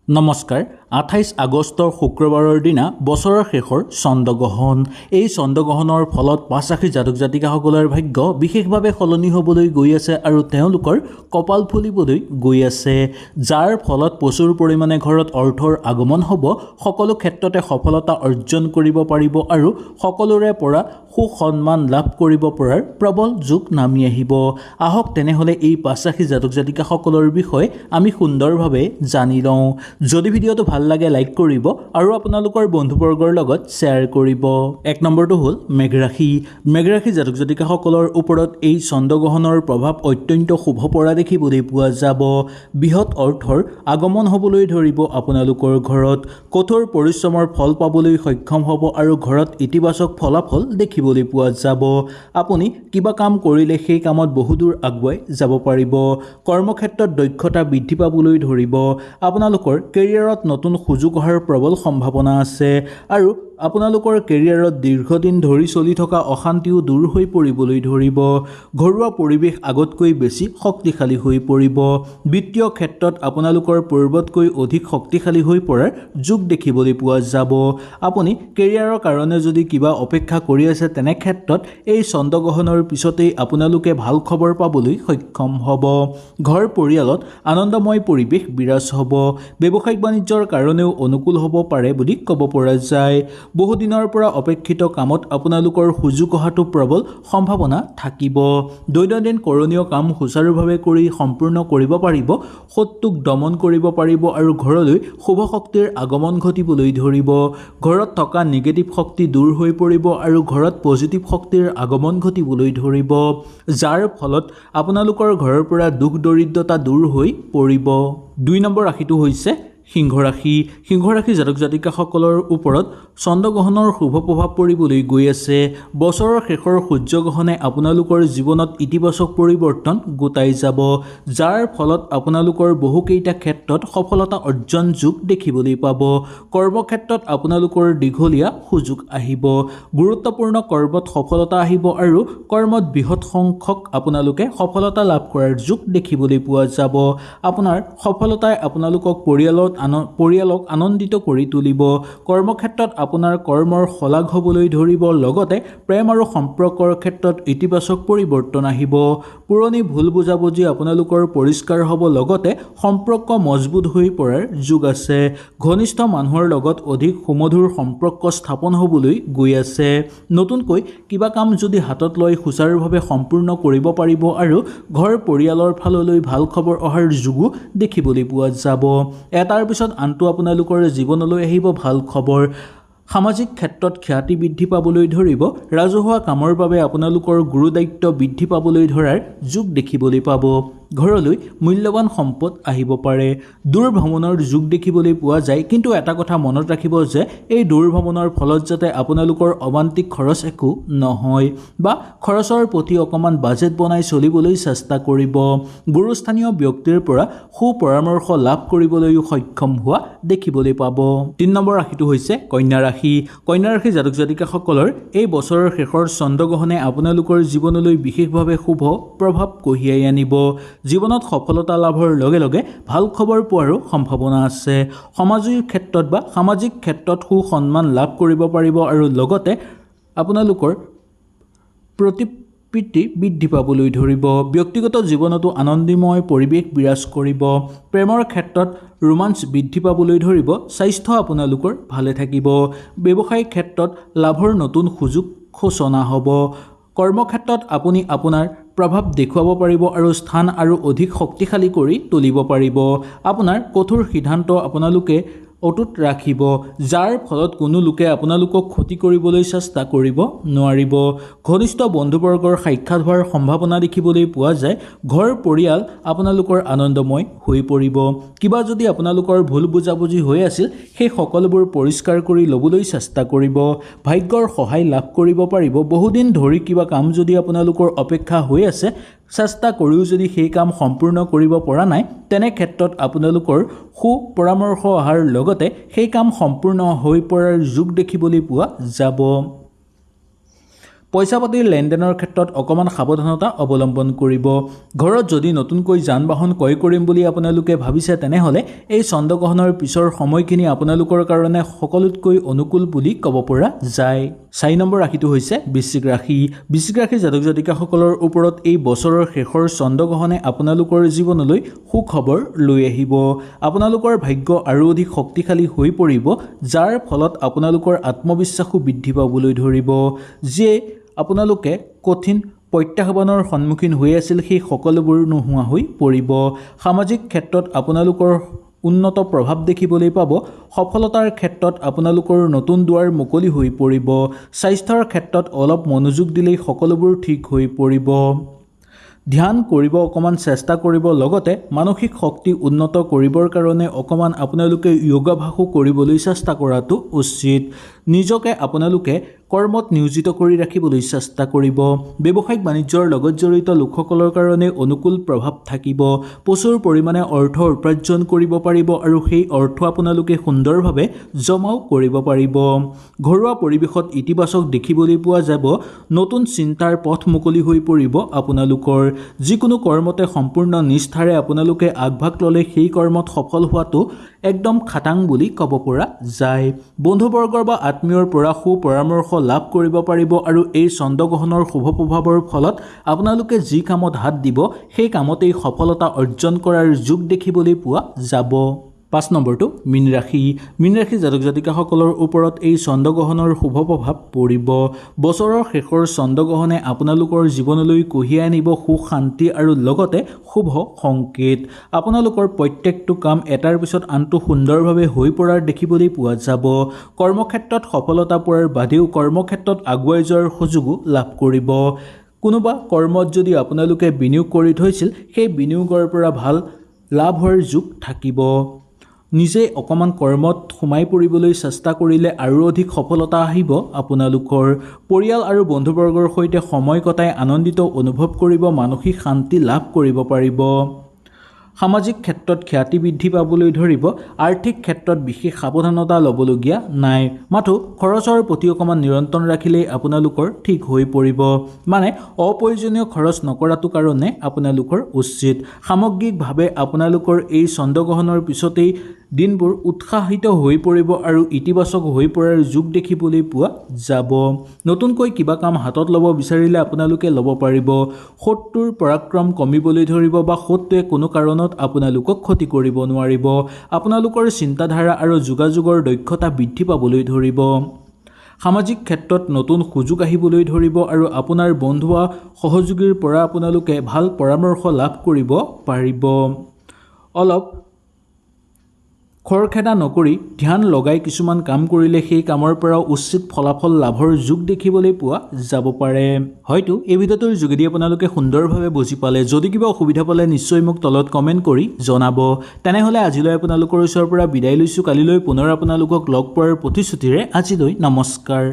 নমস্কাৰ। ২৮ আগষ্টৰ শুক্ৰবাৰৰ দিনা বছৰৰ শেষৰ চন্দ্ৰগ্ৰহণ। এই চন্দ্ৰগ্ৰহণৰ ফলত পাঁচ ৰাশি জাতক জাতিকাসকলৰ ভাগ্য বিশেষভাৱে সলনি হ'বলৈ গৈ আছে আৰু তেওঁলোকৰ কপাল ফুলিবলৈ গৈ আছে, যাৰ ফলত প্ৰচুৰ পৰিমাণে ঘৰত অৰ্থৰ আগমন হ'ব, সকলো ক্ষেত্ৰতে সফলতা অৰ্জন কৰিব পাৰিব আৰু সকলোৰে পৰা সুসন্মান লাভ কৰিব পৰাৰ প্ৰবল যোগ নামি আহিব। আহক তেনেহ'লে এই পাঁচ ৰাশি জাতক জাতিকাসকলৰ বিষয়ে আমি সুন্দৰভাৱে জানি লওঁ। যদি ভিডিঅ'টো ভাল লাগে লাইক কৰিব আৰু আপোনালোকৰ বন্ধুবৰ্গৰ লগত শ্বেয়াৰ কৰিব। ১ নম্বৰটো হ'ল মেঘ ৰাশি। মেঘ ৰাশি জাতক জাতিকাসকলৰ ওপৰত এই চন্দ্ৰগ্ৰহণৰ প্ৰভাৱ অত্যন্ত শুভ পৰা দেখিবলৈ পোৱা যাব। বৃহৎ অৰ্থৰ আগমন হ'বলৈ ধৰিব আপোনালোকৰ ঘৰত, কঠোৰ পৰিশ্ৰমৰ ফল পাবলৈ সক্ষম হ'ব আৰু ঘৰত ইতিবাচক ফলাফল দেখিবলৈ পোৱা যাব। আপুনি কিবা কাম কৰিলে সেই কামত বহুদূৰ আগুৱাই যাব পাৰিব। কৰ্মক্ষেত্ৰত দক্ষতা বৃদ্ধি পাবলৈ ধৰিব। আপোনালোকৰ কেৰিয়াৰত নতুন সুযোগ অহাৰ প্ৰবল সম্ভাৱনা আছে আৰু আপোনালোকৰ কেৰিয়াৰত দীৰ্ঘদিন ধৰি চলি থকা অশান্তিও দূৰ হৈ পৰিবলৈ ধৰিব। ঘৰুৱা পৰিৱেশ আগতকৈ বেছি শক্তিশালী হৈ পৰিব। বিত্তীয় ক্ষেত্ৰত আপোনালোকৰ পূৰ্বতকৈ অধিক শক্তিশালী হৈ পৰাৰ যোগ দেখিবলৈ পোৱা যাব। আপুনি কেৰিয়াৰৰ কাৰণে যদি কিবা অপেক্ষা কৰি আছে, তেনে ক্ষেত্ৰত এই চন্দ্ৰগ্ৰহণৰ পিছতেই আপোনালোকে ভাল খবৰ পাবলৈ সক্ষম হ'ব। ঘৰ পৰিয়ালত আনন্দময় পৰিৱেশ বিৰাজ হ'ব। ব্যৱসায়িক বাণিজ্যৰ কাৰণেও অনুকূল হ'ব পাৰে বুলি ক'ব পৰা যায়। বহুদিনৰ পৰা অপেক্ষিত কামত আপোনালোকৰ সুযোগ অহাটো প্ৰবল সম্ভাৱনা থাকিব। দৈনন্দিন কৰণীয় কাম সুচাৰুভাৱে কৰি সম্পূৰ্ণ কৰিব পাৰিব। শত্ৰুক দমন কৰিব পাৰিব আৰু ঘৰলৈ শুভ শক্তিৰ আগমন ঘটিবলৈ ধৰিব। ঘৰত থকা নিগেটিভ শক্তি দূৰ হৈ পৰিব আৰু ঘৰত পজিটিভ শক্তিৰ আগমন ঘটিবলৈ ধৰিব, যাৰ ফলত আপোনালোকৰ ঘৰৰ পৰা দুখ দৰিদ্ৰতা দূৰ হৈ পৰিব। ২ নম্বৰ ৰাশিটো হৈছে সিংহ ৰাশি। সিংহ ৰাশি জাতক জাতিকাসকলৰ ওপৰত চন্দ্ৰগ্ৰহণৰ শুভ প্ৰভাৱ পৰিবলৈ গৈ আছে। বছৰৰ শেষৰ সূৰ্যগ্ৰহণে আপোনালোকৰ জীৱনত ইতিবাচক পৰিৱৰ্তন গোটাই যাব, যাৰ ফলত আপোনালোকৰ বহুকেইটা ক্ষেত্ৰত সফলতা অৰ্জন যোগ দেখিবলৈ পাব। কৰ্মক্ষেত্ৰত আপোনালোকৰ দীঘলীয়া সুযোগ আহিব। গুৰুত্বপূৰ্ণ কৰ্মত সফলতা আহিব আৰু কৰ্মত বৃহৎ সংখ্যক আপোনালোকে সফলতা লাভ কৰাৰ যোগ দেখিবলৈ পোৱা যাব। আপোনাৰ সফলতাই আপোনালোকক পৰিয়ালক আনন্দিত কৰি তুলিব। কৰ্মক্ষেত্ৰত আপোনাৰ কৰ্মৰ শলাগ হ'বলৈ ধৰিব, লগতে প্ৰেম আৰু সম্পৰ্কৰ ক্ষেত্ৰত ইতিবাচক পৰিৱৰ্তন আহিব। পুৰণি ভুল বুজাবুজি আপোনালোকৰ পৰিষ্কাৰ হ'ব, লগতে সম্পৰ্ক মজবুত হৈ পৰাৰ যোগ আছে। ঘনিষ্ঠ মানুহৰ লগত অধিক সুমধুৰ সম্পৰ্ক স্থাপন হ'বলৈ গৈ আছে। নতুনকৈ কিবা কাম যদি হাতত লৈ সুচাৰুভাৱে সম্পূৰ্ণ কৰিব পাৰিব আৰু ঘৰ পৰিয়ালৰ ফাললৈ ভাল খবৰ অহাৰ যোগো দেখিবলৈ পোৱা যাব। এটাৰ পিছত আনটো আপোনালোকৰ জীৱনলৈ আহিব ভাল খবৰ। সামাজিক ক্ষেত্ৰত খ্যাতি বৃদ্ধি পাবলৈ ধৰিব। ৰাজহুৱা কামৰ বাবে আপোনালোকৰ গুৰুদায়িত্ব বৃদ্ধি পাবলৈ ধৰাৰ যোগ দেখিবলৈ পাব। ঘৰলৈ মূল্যৱান সম্পদ আহিব পাৰে। দূৰ ভ্ৰমণৰ যোগ দেখিবলৈ পোৱা যায়, কিন্তু এটা কথা মনত ৰাখিব যে এই দূৰ ভ্ৰমণৰ ফলত যাতে আপোনালোকৰ অমান্তিক খৰচ একো নহয় বা খৰচৰ প্ৰতি অকণমান বাজেট বনাই চলিবলৈ চেষ্টা কৰিব। গুৰুস্থানীয় ব্যক্তিৰ পৰা সুপৰামৰ্শ লাভ কৰিবলৈও সক্ষম হোৱা দেখিবলৈ পাব। ৩ নম্বৰ ৰাশিটো হৈছে কন্যা ৰাশি। কন্যা ৰাশি জাতক জাতিকাসকলৰ এই বছৰৰ শেষৰ চন্দ্ৰগ্ৰহণে আপোনালোকৰ জীৱনলৈ বিশেষভাৱে শুভ প্ৰভাৱ কঢ়িয়াই আনিব। জীৱনত সফলতা লাভৰ লগে লগে ভাল খবৰ পোৱাৰো সম্ভাৱনা আছে। সামাজিক ক্ষেত্ৰত সুসন্মান লাভ কৰিব পাৰিব আৰু লগতে আপোনালোকৰ প্ৰতিপত্তি বৃদ্ধি পাবলৈ ধৰিব। ব্যক্তিগত জীৱনতো আনন্দময় পৰিৱেশ বিৰাজ কৰিব। প্ৰেমৰ ক্ষেত্ৰত ৰোমাঞ্চ বৃদ্ধি পাবলৈ ধৰিব। স্বাস্থ্য আপোনালোকৰ ভালে থাকিব। ব্যৱসায়িক ক্ষেত্ৰত লাভৰ নতুন সুযোগ সূচনা হ'ব। কৰ্মক্ষেত্ৰত আপুনি আপোনাৰ প্ৰভাৱ দেখুৱাব পাৰিব আৰু স্থান আৰু অধিক শক্তিশালী কৰি তুলিব পাৰিব। আপোনাৰ কঠোৰ সিদ্ধান্ত আপোনালোকে অটুট ৰাখিব, যাৰ ফলত কোনো লোকে আপোনালোকক ক্ষতি কৰিবলৈ চেষ্টা কৰিব নোৱাৰিব। ঘনিষ্ঠ বন্ধুবৰ্গৰ সাক্ষাৎ হোৱাৰ সম্ভাৱনা দেখিবলৈ পোৱা যায়। ঘৰ পৰিয়াল আপোনালোকৰ আনন্দময় হৈ পৰিব। কিবা যদি আপোনালোকৰ ভুল বুজাবুজি হৈ আছিল, সেই সকলোবোৰ পৰিষ্কাৰ কৰি ল'বলৈ চেষ্টা কৰিব। ভাগ্যৰ সহায় লাভ কৰিব পাৰিব। বহুদিন ধৰি কিবা কাম যদি আপোনালোকৰ অপেক্ষা হৈ আছে, চেষ্টা কৰিও যদি সেই কাম সম্পূৰ্ণ কৰিব পৰা নাই, তেনে ক্ষেত্ৰত আপোনালোকৰ সুপৰামৰ্শ অহাৰ লগতে সেই কাম সম্পূৰ্ণ হৈ পৰাৰ যোগ দেখিবলৈ পোৱা যাব। পইচা পাতিৰ লেনদেনৰ ক্ষেত্ৰত অকণমান সাৱধানতা অৱলম্বন কৰিব। ঘৰত যদি নতুনকৈ যান বাহন ক্ৰয় কৰিম বুলি আপোনালোকে ভাবিছে তেনেহ'লে এই চন্দ্ৰগ্ৰহণৰ পিছৰ সময়খিনি আপোনালোকৰ কাৰণে সকলোতকৈ অনুকূল বুলি ক'ব পৰা যায়। 4 নম্বৰ ৰাশিটো হৈছে বৃশ্চিক ৰাশি। বৃশ্চিক ৰাশিৰ জাতক জাতিকাসকলৰ ওপৰত এই বছৰৰ শেষৰ চন্দ্ৰগ্ৰহণে আপোনালোকৰ জীৱনলৈ সুখবৰ লৈ আহিব। আপোনালোকৰ ভাগ্য আৰু অধিক শক্তিশালী হৈ পৰিব, যাৰ ফলত আপোনালোকৰ আত্মবিশ্বাসো বৃদ্ধি পাবলৈ ধৰিব। যিয়ে আপোনালোকে কঠিন প্ৰত্যাহ্বানৰ সন্মুখীন হৈ আছিল সেই সকলোবোৰ নোহোৱা হৈ পৰিব। সামাজিক ক্ষেত্ৰত আপোনালোকৰ উন্নত প্ৰভাৱ দেখিবলৈ পাব। সফলতাৰ ক্ষেত্ৰত আপোনালোকৰ নতুন দুৱাৰ মুকলি হৈ পৰিব। স্বাস্থ্যৰ ক্ষেত্ৰত অলপ মনোযোগ দিলেই সকলোবোৰ ঠিক হৈ পৰিব। ধ্যান কৰিব অকণমান চেষ্টা কৰিব, লগতে মানসিক শক্তি উন্নত কৰিবৰ কাৰণে অকণমান আপোনালোকে যোগাভ্যাসো কৰিবলৈ চেষ্টা কৰাটো উচিত। নিজকে আপোনালোকে কৰ্মত নিয়োজিত কৰি ৰাখিবলৈ চেষ্টা কৰিব। ব্যৱসায়িক বাণিজ্যৰ লগত জড়িত লোকসকলৰ কাৰণে অনুকূল প্ৰভাৱ থাকিব। প্ৰচুৰ পৰিমাণে অৰ্থ উপাৰ্জন কৰিব পাৰিব আৰু সেই অৰ্থ আপোনালোকে সুন্দৰভাৱে জমাও কৰিব পাৰিব। ঘৰুৱা পৰিৱেশত ইতিবাচক দেখিবলৈ পোৱা যাব। নতুন চিন্তাৰ পথ মুকলি হৈ পৰিব আপোনালোকৰ। যিকোনো কৰ্মতে সম্পূৰ্ণ নিষ্ঠাৰে আপোনালোকে আগভাগ ল'লে সেই কৰ্মত সফল হোৱাটো একদম খাটাং বুলি ক'ব পৰা যায়। বন্ধুবৰ্গৰ বা আত্মীয়ৰ পৰা সু পৰামৰ্শ লাভ কৰিব পাৰিব আৰু এই চন্দ্ৰগ্ৰহণৰ শুভ প্ৰভাৱৰ ফলত আপোনালোকে যি কামত হাত দিব সেই কামতেই সফলতা অৰ্জন কৰাৰ যোগ দেখিবলৈ পোৱা যাব। 5 নম্বৰটো মীন ৰাশি। মীন ৰাশি জাতক জাতিকাসকলৰ ওপৰত এই চন্দ্ৰগ্ৰহণৰ শুভ প্ৰভাৱ পৰিব। বছৰৰ শেষৰ চন্দ্ৰগ্ৰহণে আপোনালোকৰ জীৱনলৈ কঢ়িয়াই আনিব সুখ শান্তি আৰু লগতে শুভ সংকেত। আপোনালোকৰ প্ৰত্যেকটো কাম এটাৰ পিছত আনটো সুন্দৰভাৱে হৈ পৰাৰ দেখিবলৈ পোৱা যাব। কৰ্মক্ষেত্ৰত সফলতা পোৱাৰ বাদেও কৰ্মক্ষেত্ৰত আগুৱাই যোৱাৰ সুযোগো লাভ কৰিব। কোনোবা কৰ্মত যদি আপোনালোকে বিনিয়োগ কৰি থৈছিল সেই বিনিয়োগৰ পৰা ভাল লাভ হোৱাৰ যোগ থাকিব। নিজে অকণমান কৰ্মত সোমাই পৰিবলৈ চেষ্টা কৰিলে আৰু অধিক সফলতা আহিব আপোনালোকৰ। পৰিয়াল আৰু বন্ধুবৰ্গৰ সৈতে সময় কটাই আনন্দিত অনুভৱ কৰিব, মানসিক শান্তি লাভ কৰিব পাৰিব। সামাজিক ক্ষেত্ৰত খ্যাতি বৃদ্ধি পাবলৈ ধৰিব। আৰ্থিক ক্ষেত্ৰত বিশেষ সাৱধানতা ল'বলগীয়া নাই, মাথো খৰচৰ প্ৰতি অকণমান নিয়ন্ত্ৰণ ৰাখিলেই আপোনালোকৰ ঠিক হৈ পৰিব। মানে অপ্ৰয়োজনীয় খৰচ নকৰাটো কাৰণে আপোনালোকৰ উচিত। সামগ্ৰিকভাৱে আপোনালোকৰ এই চন্দ্ৰগ্ৰহণৰ পিছতেই দিনবোৰ উৎসাহিত হৈ পৰিব আৰু ইতিবাচক হৈ পৰাৰ যোগ দেখিবলৈ পোৱা যাব। নতুনকৈ কিবা কাম হাতত ল'ব বিচাৰিলে আপোনালোকে ল'ব পাৰিব। শত্ৰুৰ পৰাক্ৰম কমিবলৈ ধৰিব বা শত্ৰুৱে কোনো কাৰণত আপোনালোকক ক্ষতি কৰিব নোৱাৰিব। আপোনালোকৰ চিন্তাধাৰা আৰু যোগাযোগৰ দক্ষতা বৃদ্ধি পাবলৈ ধৰিব। সামাজিক ক্ষেত্ৰত নতুন সুযোগ আহিবলৈ ধৰিব আৰু আপোনাৰ বন্ধু বা সহযোগীৰ পৰা আপোনালোকে ভাল পৰামৰ্শ লাভ কৰিব পাৰিব। অলপ খৰখেদা নকৰি ধ্যান লগাই কিছুমান কাম কৰিলে সেই কামৰ পৰা উচিত ফলাফল লাভৰ যোগ দেখিবলৈ পোৱা যাব পাৰে। হয়তো এই ভিডিঅ'টোৰ যোগেদি আপোনালোকে সুন্দৰভাৱে বুজি পালে। যদি কিবা অসুবিধা পালে নিশ্চয় মোক তলত কমেণ্ট কৰি জনাব। তেনেহ'লে আজিলৈ আপোনালোকৰ ওচৰৰ পৰা বিদায় লৈছোঁ। কালিলৈ পুনৰ আপোনালোকক লগ পোৱাৰ প্ৰতিশ্ৰুতিৰে আজিলৈ নমস্কাৰ।